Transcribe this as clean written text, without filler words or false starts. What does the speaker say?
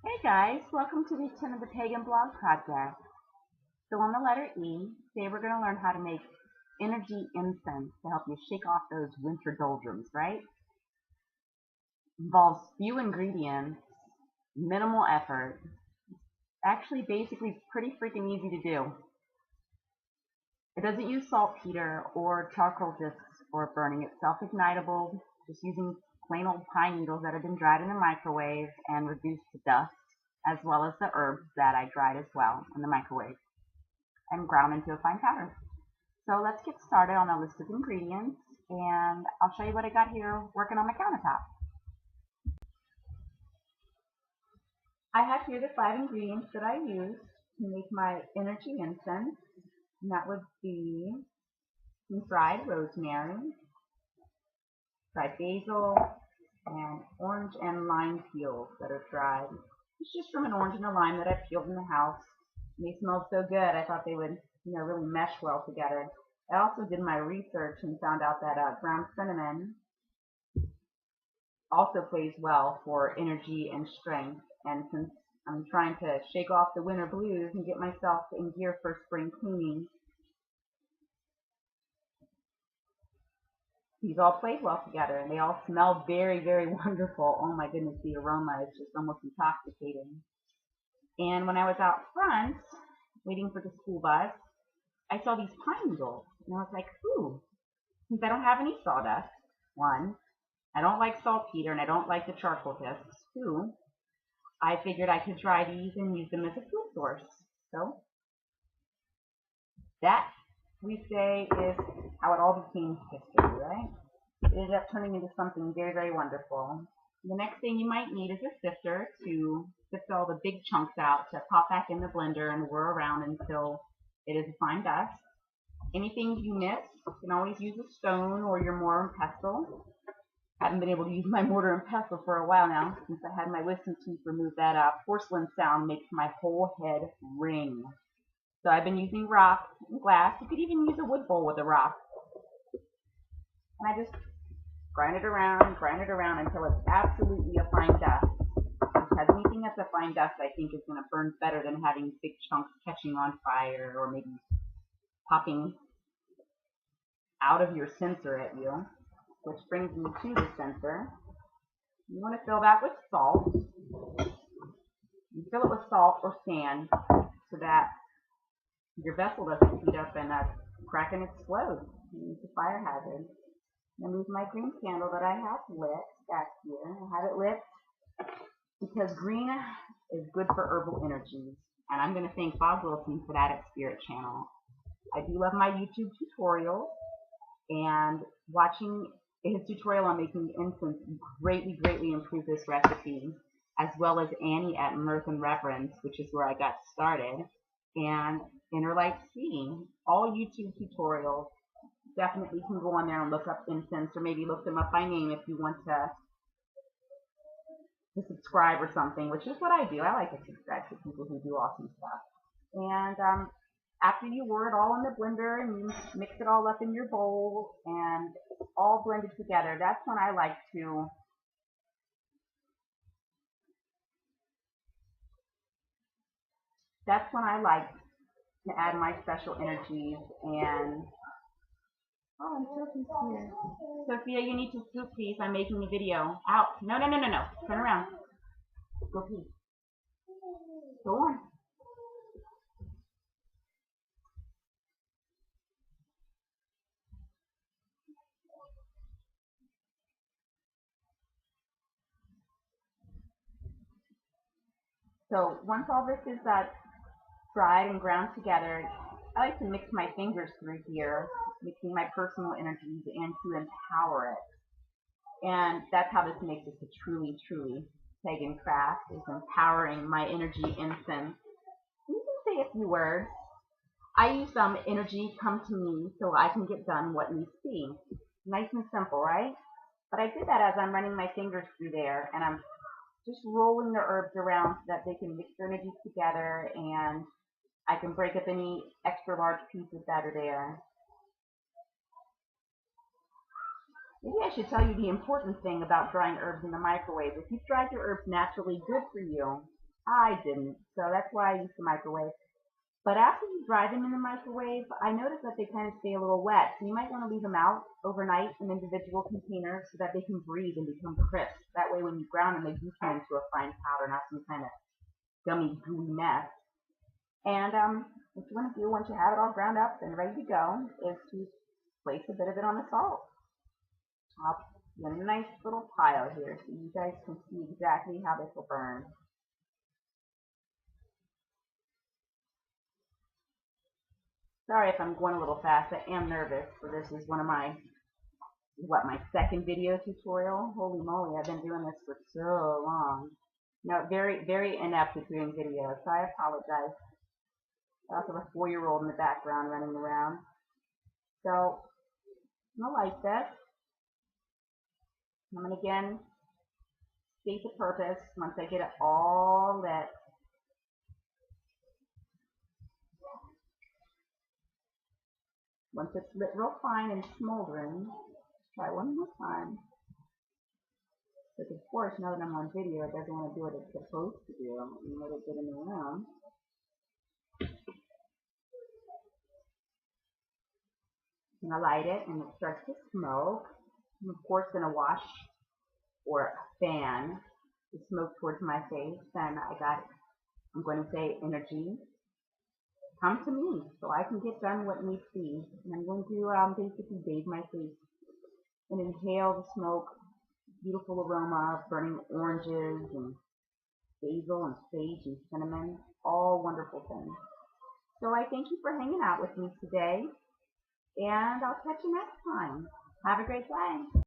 Hey guys, welcome to the 10 of the Pagan Blog Project. So on the letter E, today we're going to learn how to make energy incense to help you shake off those winter doldrums, right? Involves few ingredients, minimal effort, actually basically pretty freaking easy to do. It doesn't use saltpeter or charcoal discs for burning. It's self-ignitable, just using plain old pine needles that have been dried in the microwave and reduced to dust, as well as the herbs that I dried as well in the microwave and ground into a fine powder. So let's get started on a list of ingredients, and I'll show you what I got here working on my countertop. I have here the 5 ingredients that I used to make my energy incense, and that would be some dried rosemary, dried basil, and orange and lime peels that are dried. It's just from an orange and a lime that I peeled in the house. And they smelled so good, I thought they would, really mesh well together. I also did my research and found out that ground cinnamon also plays well for energy and strength. And since I'm trying to shake off the winter blues and get myself in gear for spring cleaning, these all played well together, and they all smell very, very wonderful. Oh my goodness, the aroma is just almost intoxicating. And when I was out front, waiting for the school bus, I saw these pine needles, and I was like, ooh, since I don't have any sawdust, 1, I don't like saltpeter, and I don't like the charcoal discs, 2, I figured I could dry these and use them as a food source. So that, we say, is how it all became history, right? It ended up turning into something very, very wonderful. The next thing you might need is a sifter to sift all the big chunks out to pop back in the blender and whir around until it is a fine dust. Anything you miss, you can always use a stone or your mortar and pestle. I haven't been able to use my mortar and pestle for a while now since I had my wisdom teeth removed. That porcelain sound makes my whole head ring. So I've been using rock and glass. You could even use a wood bowl with a rock. And I just grind it around until it's absolutely a fine dust. Because anything that's a fine dust, I think, is going to burn better than having big chunks catching on fire or maybe popping out of your censer at you. Which brings me to the censer. You want to fill that with salt. You fill it with salt or sand so that your vessel doesn't heat up and crack and explode. It's a fire hazard. I move my green candle that I have lit back here. I have it lit because green is good for herbal energies. And I'm going to thank Bob Wilson for that at Spirit Channel. I do love my YouTube tutorials, and watching his tutorial on making incense greatly, greatly improved this recipe, as well as Annie at Mirth and Reverence, which is where I got started, and Inner Light Seeing. All YouTube tutorials. Definitely can go on there and look up incense, or maybe look them up by name if you want to subscribe or something, which is what I do. I like to subscribe to people who do awesome stuff. And after you whir it all in the blender and you mix it all up in your bowl and all blended together, that's when I like to add my special energies. And oh, and Sophie's here. Sophia, you need to scoop, please. I'm making a video. Out. No. Turn around. Go pee. Go on. So once all this is dried and ground together, I like to mix my fingers through here, mixing my personal energies and to empower it. And that's how this makes this a truly, truly pagan craft, is empowering my energy incense. You can say a few words. I use some energy come to me so I can get done what needs to be. Nice and simple, right? But I did that as I'm running my fingers through there, and I'm just rolling the herbs around so that they can mix their energies together, and I can break up any extra large pieces that are there. Maybe I should tell you the important thing about drying herbs in the microwave. If you've dried your herbs naturally, good for you. I didn't, so that's why I used the microwave. But after you dry them in the microwave, I noticed that they kind of stay a little wet. So you might want to leave them out overnight in individual containers so that they can breathe and become crisp. That way when you ground them, they do turn into a fine powder, not some kind of gummy, gooey mess. And what you want to do once you have it all ground up and ready to go is to place a bit of it on the salt. I'll put a nice little pile here so you guys can see exactly how this will burn. Sorry if I'm going a little fast. I am nervous. So this is one of my second video tutorial. Holy moly, I've been doing this for so long. No, very, very inept at doing videos, so I apologize. I also have a 4-year-old in the background running around. So, I'm going to light this. I'm going to again state the purpose once I get it all lit. Once it's lit real fine and smoldering, try one more time. But of course, now that I'm on video, it doesn't want to do what it's supposed to do. You know, let it get in the room. I'm going to light it, and it starts to smoke. I'm, of course, going to wash or fan the smoke towards my face. And I'm going to say, energy, come to me so I can get done what needs to be. And I'm going to basically bathe my face and inhale the smoke. Beautiful aroma of burning oranges and basil and sage and cinnamon, all wonderful things. So I thank you for hanging out with me today, and I'll catch you next time. Have a great day.